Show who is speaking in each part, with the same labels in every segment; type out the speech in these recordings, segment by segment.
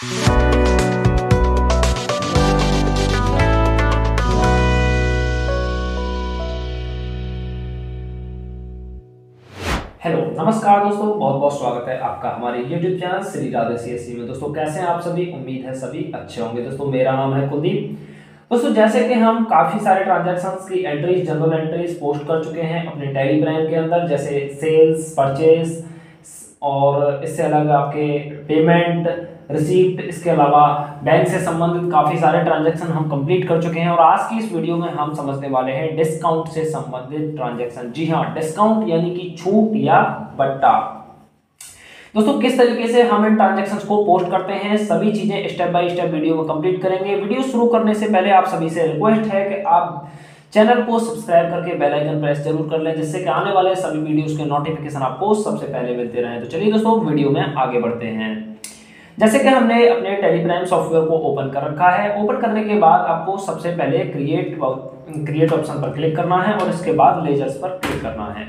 Speaker 1: Hello नमस्कार दोस्तों, बहुत बहुत स्वागत है आपका हमारे YouTube channel Shri Radhe CSC में। दोस्तों कैसे हैं आप सभी? उम्मीद है सभी अच्छे होंगे। दोस्तों मेरा नाम है कुलदीप। दोस्तों जैसे कि हम काफ़ी सारे ट्रांजैक्शंस की एंट्रीज, जनरल एंट्रीज पोस्ट कर चुके हैं अपने टेलीग्राम के अंदर, जैसे सेल्स, परचेज और इससे अलग आपके पेमेंट, रिसीप्ट, इसके अलावा बैंक से संबंधित काफ़ी सारे ट्रांजैक्शन हम कंप्लीट कर चुके हैं। और आज की इस वीडियो में हम समझने वाले हैं डिस्काउंट से संबंधित ट्रांजैक्शन। जी हाँ, डिस्काउंट यानी कि छूट या बट्टा। दोस्तों किस तरीके से हम इन ट्रांजैक्शंस को पोस्ट करते हैं, सभी चीजें स्टेप बाय स्टेप वीडियो में कंप्लीट करेंगे। वीडियो शुरू करने से पहले आप सभी से रिक्वेस्ट है कि आप चैनल को सब्सक्राइब करके बेल आइकन प्रेस जरूर कर लें, जिससे कि आने वाले सभी वीडियोस के नोटिफिकेशन आपको सबसे पहले मिलते रहें। तो चलिए दोस्तों वीडियो में आगे बढ़ते हैं। जैसे कि हमने अपने टेलीग्राम सॉफ्टवेयर को ओपन कर रखा है। ओपन करने के बाद आपको सबसे पहले क्रिएट ऑप्शन पर क्लिक करना है और इसके बाद लेजर्स पर क्लिक करना है।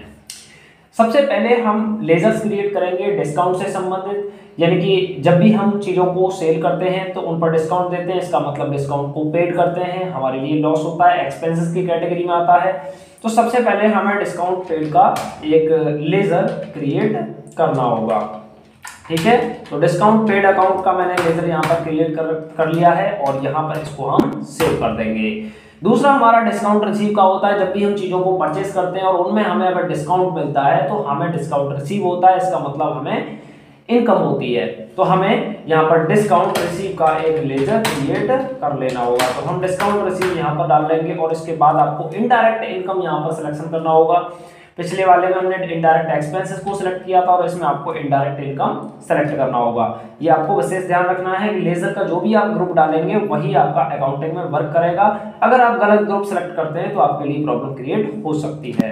Speaker 1: सबसे पहले हम लेजर्स क्रिएट करेंगे डिस्काउंट से संबंधित, यानी कि जब भी हम चीज़ों को सेल करते हैं तो उन पर डिस्काउंट देते हैं, इसका मतलब डिस्काउंट को पेड करते हैं, हमारे लिए लॉस होता है, एक्सपेंसेस की कैटेगरी में आता है। तो सबसे पहले हमें डिस्काउंट पेड का एक लेजर क्रिएट करना होगा। ठीक है, तो डिस्काउंट पेड अकाउंट का मैंने लेजर यहाँ पर क्रिएट कर लिया है और यहाँ पर इसको हम सेव कर देंगे। दूसरा हमारा डिस्काउंट रिसीव का होता है। जब भी हम चीज़ों को परचेस करते हैं और उनमें हमें अगर डिस्काउंट मिलता है तो हमें डिस्काउंट रिसीव होता है, इसका मतलब हमें इनकम होती है। तो हमें यहाँ पर डिस्काउंट रिसीव का एक लेजर क्रिएट कर लेना होगा। तो हम डिस्काउंट रिसीव यहाँ पर डाल लेंगे और इसके बाद आपको इनडायरेक्ट इनकम यहाँ पर सिलेक्शन करना होगा। पिछले वाले में हमने इनडायरेक्ट एक्सपेंसेस को सिलेक्ट किया था और इसमें आपको इनडायरेक्ट इनकम सेलेक्ट करना होगा। ये आपको विशेष ध्यान रखना है कि लेजर का जो भी आप ग्रुप डालेंगे वही आपका अकाउंटिंग में वर्क करेगा। अगर आप गलत ग्रुप सेलेक्ट करते हैं तो आपके लिए प्रॉब्लम क्रिएट हो सकती है।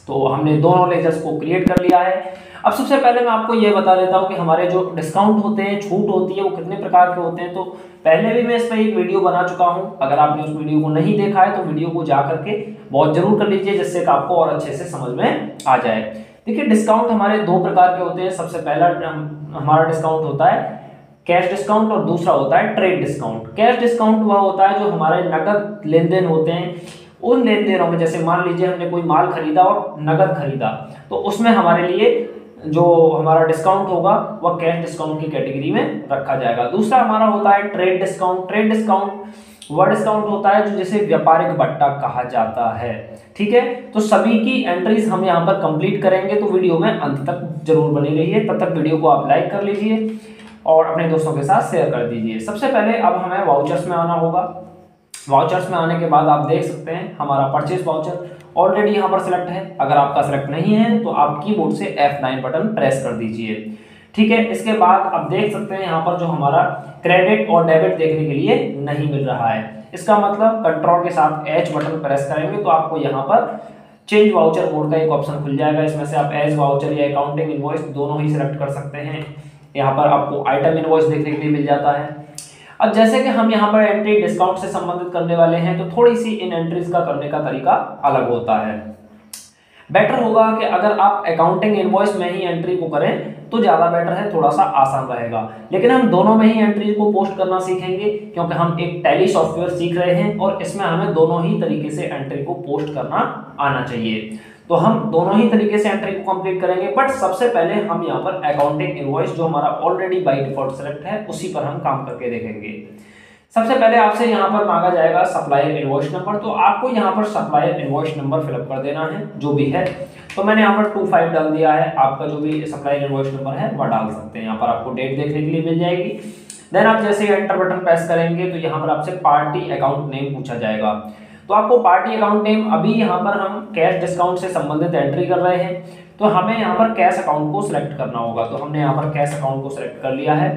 Speaker 1: तो हमने दोनों लेजर्स को क्रिएट कर लिया है। अब सबसे पहले मैं आपको ये बता देता हूँ कि हमारे जो डिस्काउंट होते हैं, छूट होती है, वो कितने प्रकार के होते हैं। तो पहले भी मैं इस पर एक वीडियो बना चुका हूँ, अगर आपने उस वीडियो को नहीं देखा है तो वीडियो को जा करके बहुत जरूर कर लीजिए, जिससे कि आपको और अच्छे से समझ में आ जाए। देखिए डिस्काउंट हमारे दो प्रकार के होते हैं। सबसे पहला हमारा डिस्काउंट होता है कैश डिस्काउंट और दूसरा होता है ट्रेड डिस्काउंट। कैश डिस्काउंट वह होता है जो हमारे नकद लेन देन होते हैं, उन लेन देनों में, जैसे मान लीजिए हमने कोई माल खरीदा और नकद खरीदा, तो उसमें हमारे लिए जो हमारा डिस्काउंट होगा वह कैश डिस्काउंट की कैटेगरी में रखा जाएगा। दूसरा हमारा होता है ट्रेड डिस्काउंट। ट्रेड डिस्काउंट वह डिस्काउंट होता है जो जिसे व्यापारिक बट्टा कहा जाता है। ठीक है, तो सभी की एंट्रीज हम यहाँ पर कंप्लीट करेंगे, तो वीडियो में अंत तक जरूर बनी रहिए। तब तक वीडियो को आप लाइक कर लीजिए और अपने दोस्तों के साथ शेयर कर दीजिए। सबसे पहले अब हमें वाउचर्स में आना होगा। वाउचर्स में आने के बाद आप देख सकते हैं हमारा परचेज वाउचर ऑलरेडी यहाँ पर सिलेक्ट है। अगर आपका सिलेक्ट नहीं है तो आप कीबोर्ड से F9 बटन प्रेस कर दीजिए। ठीक है, इसके बाद आप देख सकते हैं यहाँ पर जो हमारा क्रेडिट और डेबिट देखने के लिए नहीं मिल रहा है। इसका मतलब कंट्रोल के साथ H बटन प्रेस करेंगे तो आपको यहाँ पर चेंज वाउचर मोड का एक ऑप्शन खुल जाएगा। इसमें से आप एज वाउचर या अकाउंटिंग इनवॉइस दोनों ही सिलेक्ट कर सकते हैं। यहाँ पर आपको आइटम इनवॉइस देखने के लिए मिल जाता है। अब जैसे कि हम यहाँ पर एंट्री डिस्काउंट से संबंधित करने वाले हैं, तो थोड़ी सी इन एंट्रीज का करने का तरीका अलग होता है। बेटर होगा कि अगर आप अकाउंटिंग इनवॉइस में ही एंट्री को करें तो ज़्यादा बेटर है, थोड़ा सा आसान रहेगा। लेकिन हम दोनों में ही एंट्री को पोस्ट करना सीखेंगे, क्योंकि हम एक टैली सॉफ्टवेयर सीख रहे हैं और इसमें हमें दोनों ही तरीके से एंट्री को पोस्ट करना आना चाहिए। तो हम दोनों ही तरीके से एंट्री को कंप्लीट करेंगे। बट सबसे पहले हम यहाँ पर अकाउंटिंग इनवॉइस जो हमारा ऑलरेडी बाय डिफॉल्ट सेलेक्ट है उसी पर हम काम करके देखेंगे। सबसे पहले आपसे यहाँ पर मांगा जाएगा सप्लायर इनवॉइस नंबर। तो आपको यहाँ पर सप्लायर इनवॉइस नंबर फिलअप कर देना है जो भी है। तो मैंने यहाँ पर 25 डाल दिया है। आपका जो भी सप्लायर इनवॉइस नंबर है वह डाल सकते हैं। यहाँ पर आपको डेट देखने के लिए मिल जाएगी। देन आप जैसे एंटर बटन प्रेस करेंगे तो यहाँ पर आपसे पार्टी अकाउंट नेम पूछा जाएगा। तो आपको पार्टी अकाउंट नेम, अभी यहाँ पर हम कैश डिस्काउंट से संबंधित एंट्री कर रहे हैं तो हमें यहाँ पर कैश अकाउंट को सिलेक्ट करना होगा। तो हमने यहाँ पर कैश अकाउंट को सिलेक्ट कर लिया है।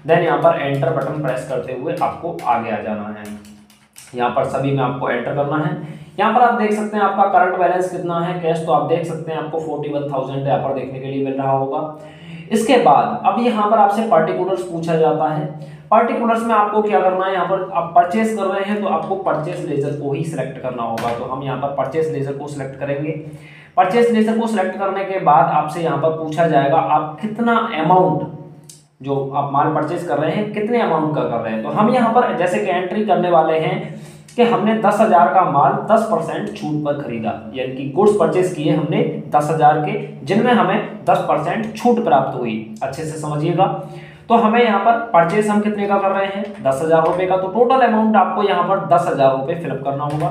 Speaker 1: देन यहाँ पर एंटर बटन प्रेस करते हुए आपको आगे आ जाना है। यहाँ पर सभी में आपको एंटर करना है। यहाँ पर आप देख सकते हैं आपका करंट बैलेंस कितना है कैश, तो आप देख सकते हैं आपको 41,000 यहाँ पर देखने के लिए मिल रहा होगा। इसके बाद अब यहाँ पर आपसे पार्टिकुलर्स पूछा जाता है। पार्टिकुलर्स में आपको क्या करना है, यहाँ पर आप परचेस कर रहे हैं तो आपको परचेस लेजर को ही सिलेक्ट करना होगा। तो हम यहाँ पर परचेस लेजर को सिलेक्ट करेंगे। परचेस लेजर को सिलेक्ट करने के बाद आपसे यहाँ पर पूछा जाएगा आप कितना अमाउंट जो आप माल परचेज कर रहे हैं कितने अमाउंट का कर रहे हैं। तो हम यहाँ पर जैसे कि एंट्री करने वाले हैं कि हमने 10,000 का माल 10% छूट पर खरीदा, यानी कि गुड्स परचेज किए हमने 10,000 के, जिनमें हमें 10% छूट प्राप्त हुई। अच्छे से समझिएगा। तो हमें यहाँ पर परचेज हम कितने का कर रहे हैं, 10,000 रुपये का। तो टोटल अमाउंट आपको यहाँ पर 10,000 रुपये फिलअप करना होगा।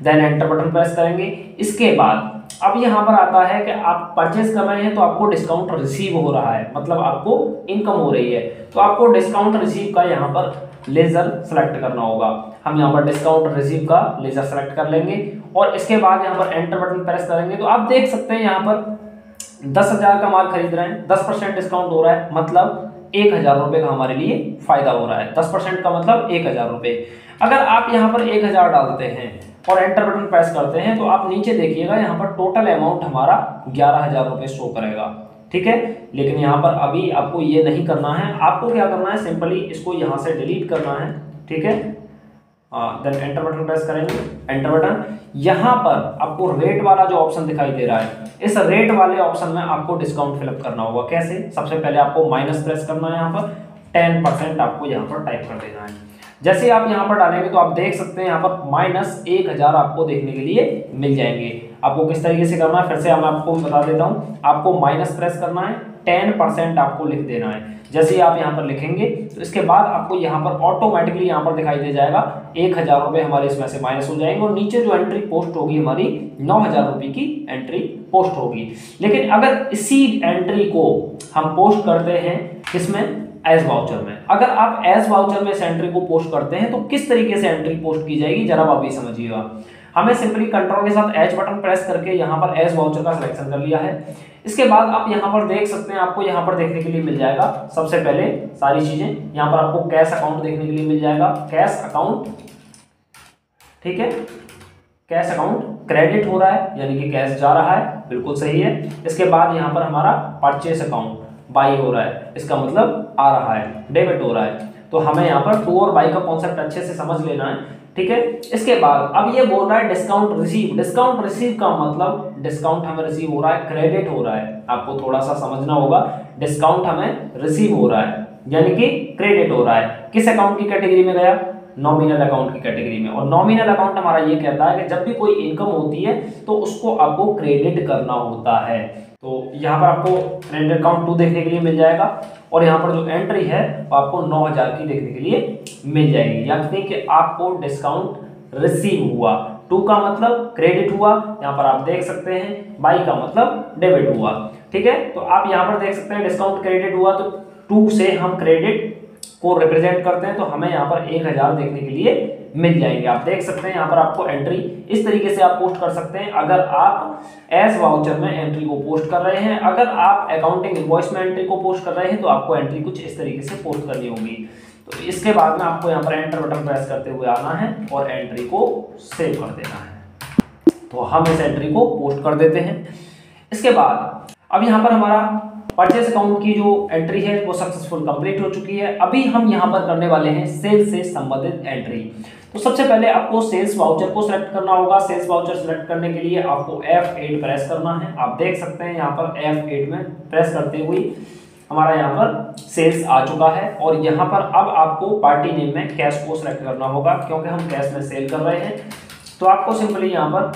Speaker 1: देन एंटर बटन प्रेस करेंगे। इसके बाद अब यहाँ पर आता है कि आप परचेज कर रहे हैं तो आपको डिस्काउंट रिसीव हो रहा है, मतलब आपको इनकम हो रही है। तो आपको डिस्काउंट रिसीव का यहाँ पर लेजर सेलेक्ट करना होगा। हम यहाँ पर डिस्काउंट रिसीव का लेजर सेलेक्ट कर लेंगे और इसके बाद यहाँ पर एंटर बटन प्रेस करेंगे। तो आप देख सकते हैं यहाँ पर 10,000 का माल खरीद रहे हैं, 10% डिस्काउंट हो रहा है, मतलब 1,000 रुपये का हमारे लिए फायदा हो रहा है। 10% का मतलब 1,000 रुपये। अगर आप यहाँ पर 1,000 डालते हैं और एंटर बटन प्रेस करते हैं तो आप नीचे देखिएगा यहाँ पर टोटल अमाउंट हमारा 11,000 रुपये शो करेगा। ठीक है, लेकिन यहाँ पर अभी आपको ये नहीं करना है। आपको क्या करना है, सिंपली इसको यहाँ से डिलीट करना है। ठीक है, देन एंटर बटन प्रेस करेंगे। एंटर बटन, यहाँ पर आपको रेट वाला जो ऑप्शन दिखाई दे रहा है, इस रेट वाले ऑप्शन में आपको डिस्काउंट फिलअप करना होगा। कैसे, सबसे पहले आपको माइनस प्रेस करना है, यहाँ पर 10% आपको यहाँ पर टाइप कर देना है। जैसे आप यहाँ पर डालेंगे तो आप देख सकते हैं यहाँ पर -1,000 आपको देखने के लिए मिल जाएंगे। आपको किस तरीके से करना है, फिर से मैं आपको बता देता हूँ। आपको माइनस प्रेस करना है, 10% आपको लिख देना है। जैसे ही आप यहाँ पर लिखेंगे तो इसके बाद आपको यहाँ पर ऑटोमेटिकली यहाँ पर दिखाई दे जाएगा 1,000 रुपये हमारे इसमें से माइनस हो जाएंगे और नीचे जो एंट्री पोस्ट होगी हमारी 9,000 रुपये की एंट्री पोस्ट होगी। लेकिन अगर इसी एंट्री को हम पोस्ट करते हैं किसमें, एज वाउचर में, अगर आप एज वाउचर में इस एंट्री को पोस्ट करते हैं तो किस तरीके से एंट्री पोस्ट की जाएगी जरा आप भी समझिएगा। हमें सिंपली कंट्रोल के साथ एच बटन प्रेस करके यहाँ पर एज वाउचर का सिलेक्शन कर लिया है। इसके बाद आप यहाँ पर देख सकते हैं, आपको यहाँ पर देखने के लिए मिल जाएगा सबसे पहले सारी चीजें। यहाँ पर आपको कैश अकाउंट देखने के लिए मिल जाएगा, कैश अकाउंट। ठीक है, कैश अकाउंट क्रेडिट हो रहा है, यानी कि कैश जा रहा है, बिल्कुल सही है। इसके बाद यहाँ पर हमारा परचेस अकाउंट बाई हो रहा है, इसका मतलब आ रहा है, डेबिट हो रहा है। तो हमें यहाँ पर टू और बाई का कॉन्सेप्ट अच्छे से समझ लेना है। ठीक है, इसके बाद अब ये बोल रहा है डिस्काउंट रिसीव। डिस्काउंट रिसीव का मतलब डिस्काउंट हमें रिसीव हो रहा है, क्रेडिट हो रहा है। आपको थोड़ा सा समझना होगा, डिस्काउंट हमें रिसीव हो रहा है यानी कि क्रेडिट हो रहा है। किस अकाउंट की कैटेगरी में गया, नॉमिनल अकाउंट की कैटेगरी में। और नॉमिनल अकाउंट हमारा ये कहता है कि जब भी कोई इनकम होती है तो उसको आपको क्रेडिट करना होता है। तो यहाँ पर आपको क्रेडिट अकाउंट 2 देखने के लिए मिल जाएगा और यहाँ पर जो एंट्री है वो आपको 9,000 की देखने के लिए मिल जाएगी, यानी कि आपको डिस्काउंट रिसीव हुआ। 2 का मतलब क्रेडिट हुआ, यहाँ पर आप देख सकते हैं। बाई का मतलब डेबिट हुआ। ठीक है, तो आप यहाँ पर देख सकते हैं डिस्काउंट क्रेडिट हुआ, तो 2 से हम क्रेडिट को रिप्रेजेंट करते हैं तो हमें यहाँ पर 1,000 देखने के लिए मिल जाएंगे। आप देख सकते हैं यहाँ पर आपको एंट्री इस तरीके से आप पोस्ट कर सकते हैं अगर आप एज वाउचर में एंट्री को पोस्ट कर रहे हैं। अगर आप अकाउंटिंग इनवॉइस में एंट्री को पोस्ट कर रहे हैं तो आपको एंट्री कुछ इस तरीके से पोस्ट करनी होगी। तो इसके बाद में आपको यहाँ पर एंटर बटन प्रेस करते हुए आना है और एंट्री को सेव कर देना है। तो हम इस एंट्री को पोस्ट कर देते हैं। इसके बाद अब यहाँ पर हमारा परचेस अकाउंट की जो एंट्री है वो सक्सेसफुल कंप्लीट हो चुकी है। अभी हम यहाँ पर करने वाले हैं सेल्स से संबंधित एंट्री। तो सबसे पहले आपको सेल्स वाउचर को सिलेक्ट करना होगा। सेल्स वाउचर सिलेक्ट करने के लिए आपको F8 प्रेस करना है। आप देख सकते हैं यहाँ पर F8 में प्रेस करते हुए हमारा यहाँ पर सेल्स आ चुका है और यहाँ पर अब आपको पार्टी नेम में कैश को सिलेक्ट करना होगा क्योंकि हम कैश में सेल कर रहे हैं। तो आपको सिंपली यहाँ पर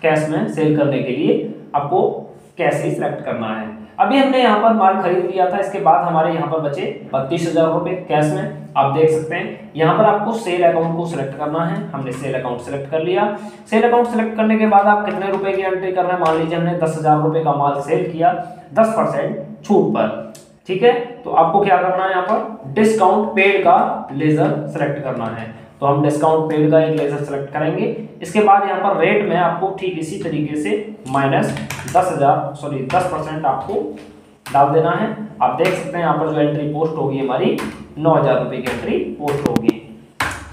Speaker 1: कैश में सेल करने के लिए आपको कैश ही सिलेक्ट करना है। अभी हमने यहाँ पर माल खरीद लिया था, इसके बाद हमारे यहाँ पर बचे 32,000 रुपये कैश में। आप देख सकते हैं यहाँ पर आपको सेल अकाउंट को सिलेक्ट करना है। हमने सेल अकाउंट सिलेक्ट कर लिया। सेल अकाउंट सिलेक्ट करने के बाद आप कितने रुपए की एंट्री कर रहे हैं, मान लीजिए हमने 10,000 रुपये का माल सेल किया 10% छूट पर। ठीक है, तो आपको क्या करना है, यहाँ पर डिस्काउंट पेड का लेजर सेलेक्ट करना है। तो हम डिस्काउंट पेड का एक लेजर सेलेक्ट करेंगे। इसके बाद यहाँ पर रेट में आपको ठीक इसी तरीके से -10% आपको डाल देना है। आप देख सकते हैं यहाँ पर जो एंट्री पोस्ट होगी हमारी 9,000 रुपये की एंट्री पोस्ट होगी।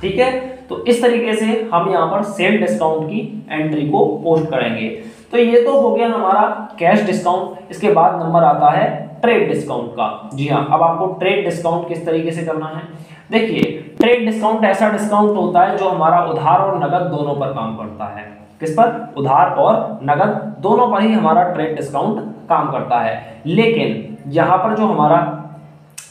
Speaker 1: ठीक है, तो इस तरीके से हम यहाँ पर सेल डिस्काउंट की एंट्री को पोस्ट करेंगे। तो ये तो हो गया हमारा कैश डिस्काउंट। इसके बाद नंबर आता है ट्रेड डिस्काउंट का। जी हाँ, अब आपको ट्रेड डिस्काउंट किस तरीके से करना है। देखिए, ट्रेड डिस्काउंट ऐसा डिस्काउंट होता है जो हमारा उधार और नगद दोनों पर काम करता है। किस पर, उधार और नगद दोनों पर ही हमारा ट्रेड डिस्काउंट काम करता है। लेकिन यहाँ पर जो हमारा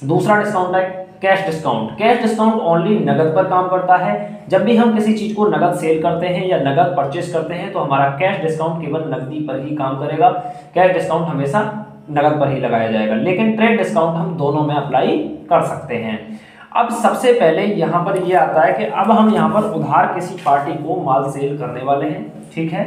Speaker 1: दूसरा डिस्काउंट है cash discount. Cash discount only नगद पर काम करता है। जब भी हम किसी चीज को नगद सेल करते हैं या नगद परचेस करते हैं तो हमारा कैश डिस्काउंट केवल नकदी पर ही काम करेगा। कैश डिस्काउंट हमेशा नगद पर ही लगाया जाएगा, लेकिन ट्रेड डिस्काउंट हम दोनों में अप्लाई कर सकते हैं। अब सबसे पहले यहाँ पर ये आता है कि अब हम यहाँ पर उधार किसी पार्टी को माल सेल करने वाले हैं, ठीक है।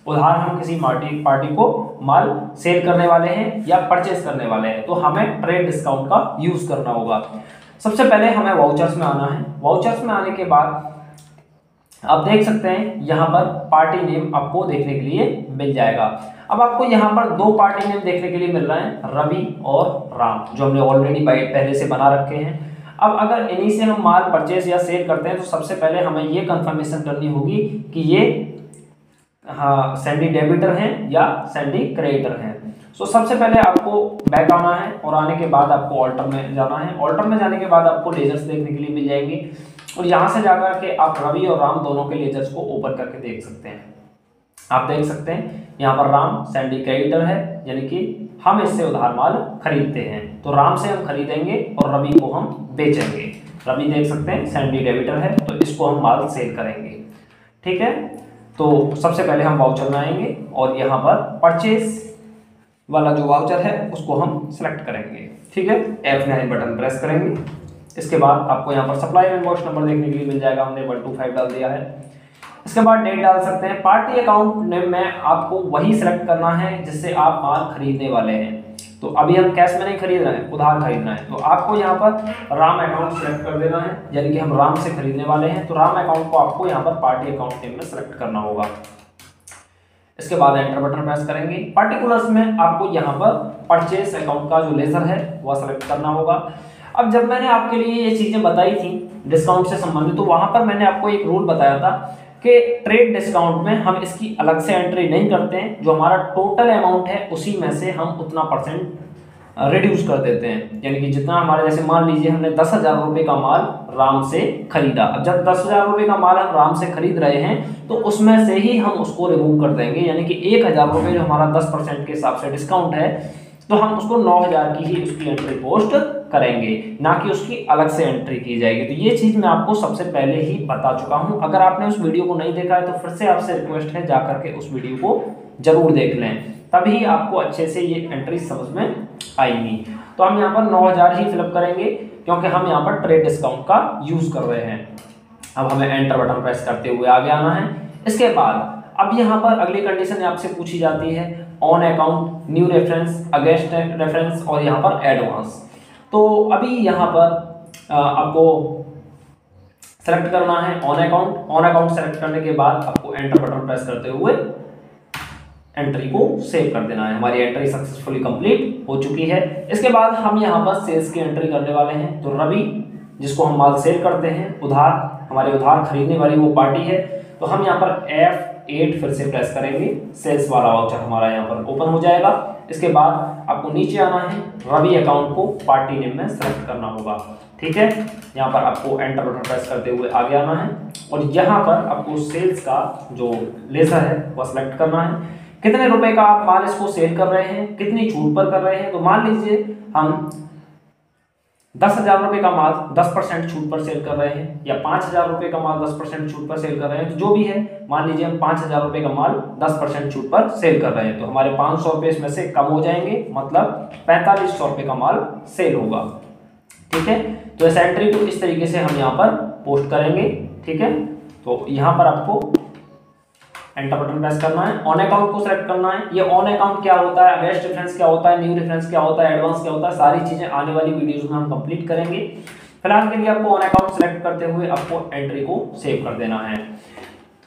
Speaker 1: उधार हम किसी पार्टी को माल सेल करने वाले हैं या परचेस करने वाले हैं, तो हमें ट्रेड डिस्काउंट का यूज करना होगा। सबसे पहले हमें वाउचर्स में आना है। वाउचर्स में आने के बाद आप देख सकते हैं यहाँ पर पार्टी नेम आपको देखने के लिए मिल जाएगा। अब आपको यहाँ पर दो पार्टी नेम देखने के लिए मिल रहे हैं, रवि और राम, जो हमने ऑलरेडी पहले से बना रखे हैं। अब अगर इन्हीं से हम माल परचेज या सेल करते हैं तो सबसे पहले हमें ये कंफर्मेशन करनी होगी कि ये हाँ सैंडी डेबिटर हैं या सैंडी क्रेडिटर हैं। सो सबसे पहले आपको बैक आना है और आने के बाद आपको ऑल्टर में जाना है। ऑल्टर में जाने के बाद आपको लेजर्स देखने के लिए मिल जाएंगे और यहाँ से जाकर के आप रवि और राम दोनों के लेजर्स को ओपन करके देख सकते हैं। आप देख सकते हैं यहाँ पर राम सैंडी क्रेडिटर है, यानी कि हम इससे उधार माल खरीदते हैं, तो राम से हम खरीदेंगे और रवि को हम बेचेंगे। रवि देख सकते हैं सैंडी डेबिटर है, तो इसको हम माल सेल करेंगे, ठीक है। तो सबसे पहले हम वाउचर में आएंगे और यहाँ पर परचेज वाला जो वाउचर है उसको हम सेलेक्ट करेंगे, ठीक है। F9 बटन प्रेस करेंगे। इसके बाद आपको यहाँ पर सप्लायर इनवॉइस नंबर देखने के लिए मिल जाएगा, हमने 125 डाल दिया है। इसके बाद डेट डाल सकते हैं। पार्टी अकाउंट नेम में आपको वही सिलेक्ट करना है जिससे आप माल खरीदने वाले हैं। तो अभी हम कैश में नहीं खरीद रहे हैं, उधार खरीदना है, तो आपको यहाँ पर राम अकाउंट सेलेक्ट कर देना है, यानी कि हम राम से खरीदने वाले हैं, तो राम अकाउंट को आपको यहाँ पर पार्टी अकाउंट नेम में सेलेक्ट करना होगा। इसके बाद एंटर बटन प्रेस करेंगे। पार्टिकुलर्स में आपको यहाँ पर परचेस अकाउंट का जो लेजर है वह सेलेक्ट करना होगा। अब जब मैंने आपके लिए ये चीजें बताई थी डिस्काउंट से संबंधित, तो वहां पर मैंने आपको एक रूल बताया था कि ट्रेड डिस्काउंट में हम इसकी अलग से एंट्री नहीं करते हैं, जो हमारा टोटल अमाउंट है उसी में से हम उतना परसेंट रिड्यूस कर देते हैं। यानी कि जितना हमारे, जैसे मान लीजिए हमने 10,000 रुपये का माल राम से खरीदा, अब जब 10,000 रुपये का माल हम राम से खरीद रहे हैं तो उसमें से ही हम उसको रिमूव कर देंगे, यानी कि 1,000 रुपये जो हमारा 10% के हिसाब से डिस्काउंट है, तो हम उसको 9,000 की ही उसकी एंट्री पोस्ट करेंगे, ना कि उसकी अलग से एंट्री की जाएगी। तो ये चीज मैं आपको सबसे पहले ही बता चुका हूं। अगर आपने उस वीडियो को नहीं देखा है तो फिर से आपसे रिक्वेस्ट है जाकर के उस वीडियो को जरूर देख लें, तभी आपको अच्छे से ये एंट्री समझ में आएगी। तो हम यहाँ पर 9,000 ही फिलअप करेंगे क्योंकि हम यहाँ पर ट्रेड डिस्काउंट का यूज कर रहे हैं। अब हमें एंटर बटन प्रेस करते हुए आगे आना है। इसके बाद अब यहाँ पर अगली कंडीशन आपसे पूछी जाती है on account, new reference, against reference और यहाँ पर एडवांस। तो अभी यहाँ पर आपको सेलेक्ट करना है on account. On account select करने के बाद आपको एंटर बटन प्रेस करते हुए एंट्री को सेव कर देना है। हमारी एंट्री सक्सेसफुली कंप्लीट हो चुकी है। इसके बाद हम यहाँ पर सेल्स की एंट्री करने वाले हैं। तो रवि, जिसको हम माल सेल करते हैं, उधार, हमारे उधार खरीदने वाली वो पार्टी है, तो हम यहाँ पर F8 फिर से प्रेस करेंगे। सेल्स वाला वाउचर हमारा यहाँ पर ओपन हो जाएगा। इसके बाद आपको नीचे आना है, रवि अकाउंट को पार्टी नेम में सेलेक्ट करना होगा, ठीक है। यहाँ पर आपको एंटर बटन प्रेस करते हुए आगे आना है और यहाँ पर आपको सेल्स का जो लेजर है वह सेलेक्ट करना है। कितने रुपए का आप माल इसको सेल कर रहे हैं, कितनी छूट पर कर रहे हैं। तो मान लीजिए हम 10,000 रुपये का माल 10% छूट पर सेल कर रहे हैं, या 5,000 रुपये का माल 10% छूट पर सेल कर रहे हैं, तो जो भी है, मान लीजिए हम 5,000 रुपये का माल 10% छूट पर सेल कर रहे हैं, तो हमारे 500 रुपये इसमें से कम हो जाएंगे, मतलब 4500 रुपये का माल सेल होगा, ठीक है। तो इस एंट्री को इस तरीके से हम यहाँ पर पोस्ट करेंगे, ठीक है। तो यहाँ पर आपको एंटर बटन प्रेस करना है, ऑन अकाउंट को सेलेक्ट करना है। ये ऑन अकाउंट क्या होता है, अगेंस्ट रेफरेंस क्या होता है, न्यू रेफरेंस क्या होता है, एडवांस क्या होता है, सारी चीजें आने वाली वीडियोस में हम कंप्लीट करेंगे। फिलहाल के लिए आपको ऑन अकाउंट सेलेक्ट करते हुए आपको एंट्री को सेव कर देना है।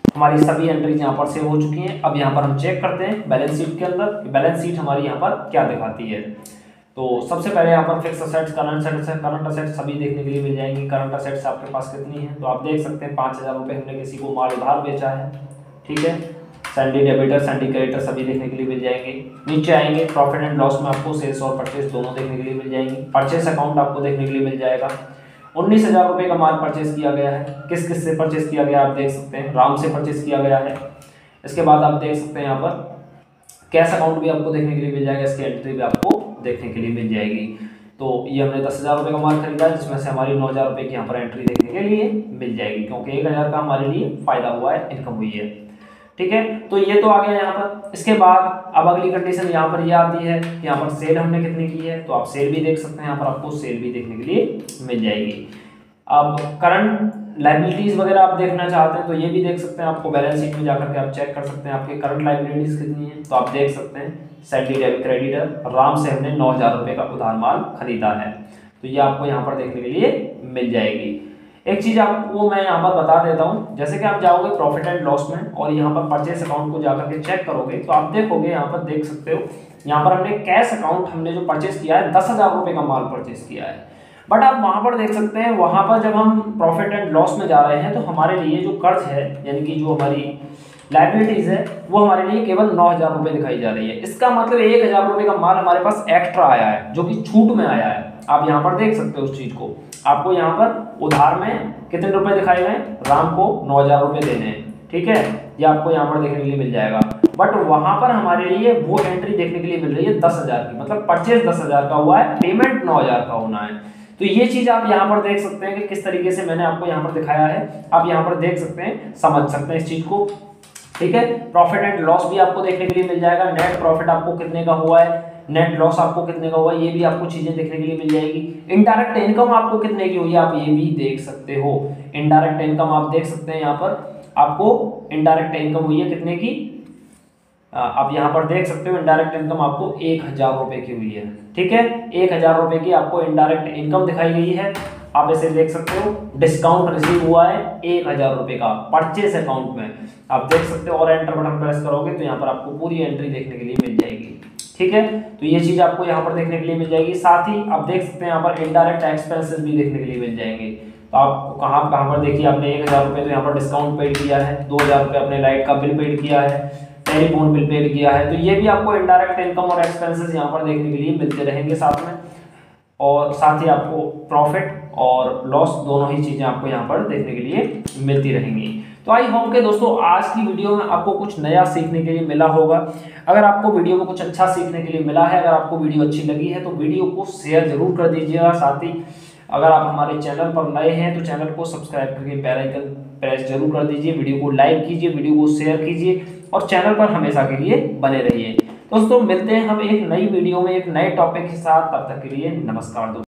Speaker 1: हमारी सभी एंट्रीज यहाँ पर सेव हो चुकी हैं। अब यहाँ पर हम चेक करते हैं बैलेंस शीट के अंदर, बैलेंस शीट हमारी यहाँ पर क्या दिखाती है। तो सबसे पहले यहाँ पर फिक्स असेट्स, करंट असेट्स सभी देखने के लिए मिल जाएंगी। करंट असेट्स आपके पास कितनी है, तो आप देख सकते हैं 5,000 रुपये हमने किसी को माल उधार बेचा है, ठीक है। सैंडी डेबिटर, सैंडी क्रेडिटर सभी देखने के लिए मिल जाएंगे। नीचे आएंगे, प्रॉफिट एंड लॉस में आपको सेल्स और परचेस दोनों देखने के लिए मिल जाएंगी। परचेस अकाउंट आपको देखने के लिए मिल जाएगा। 19,000 रुपये का माल परचेस किया गया है। किस किस से परचेस किया गया आप देख सकते हैं, राम से परचेस किया गया है। इसके बाद आप देख सकते हैं यहाँ पर कैश अकाउंट भी आपको देखने के लिए मिल जाएगा, इसकी एंट्री भी आपको देखने के लिए मिल जाएगी। तो ये हमने 10,000 रुपये का माल खरीदा है, जिसमें से हमारी 9,000 रुपये की यहाँ पर एंट्री देखने के लिए मिल जाएगी, क्योंकि 1,000 का हमारे लिए फायदा हुआ है, इनकम हुई है। ठीक है, तो ये तो आ गया यहाँ पर। इसके बाद अब अगली कंडीशन यहाँ पर ये आती है कि यहाँ पर सेल हमने कितनी की है, तो आप सेल भी देख सकते हैं, यहाँ पर आपको सेल भी देखने के लिए मिल जाएगी। अब करंट लायबिलिटीज वगैरह आप देखना चाहते हैं तो ये भी देख सकते हैं, आपको बैलेंस शीट में जाकर के आप चेक कर सकते हैं आपके करंट लायबिलिटीज कितनी है। तो आप देख सकते हैं सैलरी डेबिट क्रेडिटर राम से हमने 9,000 रुपये का उधार माल खरीदा है, तो ये आपको यहाँ पर देखने के लिए मिल जाएगी। एक चीज आपको मैं यहाँ पर बता देता हूँ, जैसे कि आप जाओगे प्रॉफिट एंड लॉस में और यहाँ पर परचेस अकाउंट को जाकर के चेक करोगे तो आप देखोगे, यहाँ पर देख सकते हो, यहाँ पर हमने कैश अकाउंट हमने जो परचेस किया है 10,000 रुपये का माल परचेस किया है। बट आप वहां पर देख सकते हैं, वहां पर जब हम प्रॉफिट एंड लॉस में जा रहे हैं तो हमारे लिए जो कर्ज है यानी कि जो हमारी लायबिलिटीज है वो हमारे लिए केवल 9,000 रुपये दिखाई जा रही है। इसका मतलब 1,000 रुपये का माल हमारे पास एक्स्ट्रा आया है, जो कि छूट में आया है। आप यहाँ पर देख सकते हो उस चीज को, आपको यहाँ पर उधार में कितने रुपए दिखाए गए, राम को 9,000 रुपये देने हैं। ठीक है, ये आपको यहाँ पर देखने के लिए मिल जाएगा। बट वहां पर हमारे लिए वो एंट्री देखने के लिए मिल रही है 10,000 की, मतलब परचेज 10,000 का हुआ है, पेमेंट 9,000 का होना है। तो ये चीज आप यहाँ पर देख सकते हैं कि किस तरीके से मैंने आपको यहाँ पर दिखाया है, आप यहाँ पर देख सकते हैं, समझ सकते हैं इस चीज को। ठीक है, प्रॉफिट एंड लॉस भी आपको देखने के लिए मिल जाएगा, नेट प्रॉफिट आपको कितने का हुआ है, नेट लॉस आपको कितने का हुआ है, ये भी आपको चीजें देखने के लिए मिल जाएगी। इनडायरेक्ट इनकम आपको कितने की हुई है आप ये भी देख सकते हो। इनडायरेक्ट इनकम आप देख सकते हैं, यहाँ पर आपको इनडायरेक्ट इनकम हुई है कितने की, आप यहाँ पर देख सकते हो इनडायरेक्ट इनकम आपको 1,000 रुपये की हुई है। ठीक है, 1,000 रुपये की आपको इनडायरेक्ट इनकम दिखाई गई है। आप ऐसे देख सकते हो, डिस्काउंट रिसीव हुआ है 1,000 रुपये का परचेस अकाउंट में, आप देख सकते हो। और एंटर बटन प्रेस करोगे तो यहाँ पर आपको पूरी एंट्री देखने के लिए मिल जाएगी। ठीक है, तो ये चीज आपको यहाँ पर देखने के लिए मिल जाएगी। साथ ही आप देख सकते हैं यहाँ पर इनडायरेक्ट एक्सपेंसेस भी देखने के लिए मिल जाएंगे। तो आप कहाँ पर देखिए, आपने 1,000 रुपये तो यहाँ पर डिस्काउंट पेड किया है, 2,000 रुपये अपने लाइट का बिल पेड किया है, टेलीफोन बिल पेड किया है, तो ये भी आपको इनडायरेक्ट इनकम और एक्सपेंसेस यहाँ पर देखने के लिए मिलते रहेंगे साथ में। और साथ ही आपको प्रॉफिट और लॉस दोनों ही चीजें आपको यहाँ पर देखने के लिए मिलती रहेंगी। तो आई होप के दोस्तों आज की वीडियो में आपको कुछ नया सीखने के लिए मिला होगा। अगर आपको वीडियो में कुछ अच्छा सीखने के लिए मिला है, अगर आपको वीडियो अच्छी लगी है तो वीडियो को शेयर जरूर कर दीजिएगा। साथ ही अगर आप हमारे चैनल पर नए हैं तो चैनल को सब्सक्राइब करके बेल आइकन प्रेस जरूर कर दीजिए, वीडियो को लाइक कीजिए, वीडियो को शेयर कीजिए और चैनल पर हमेशा के लिए बने रहिए। दोस्तों मिलते हैं हम एक नई वीडियो में एक नए टॉपिक के साथ, तब तक के लिए नमस्कार दोस्तों।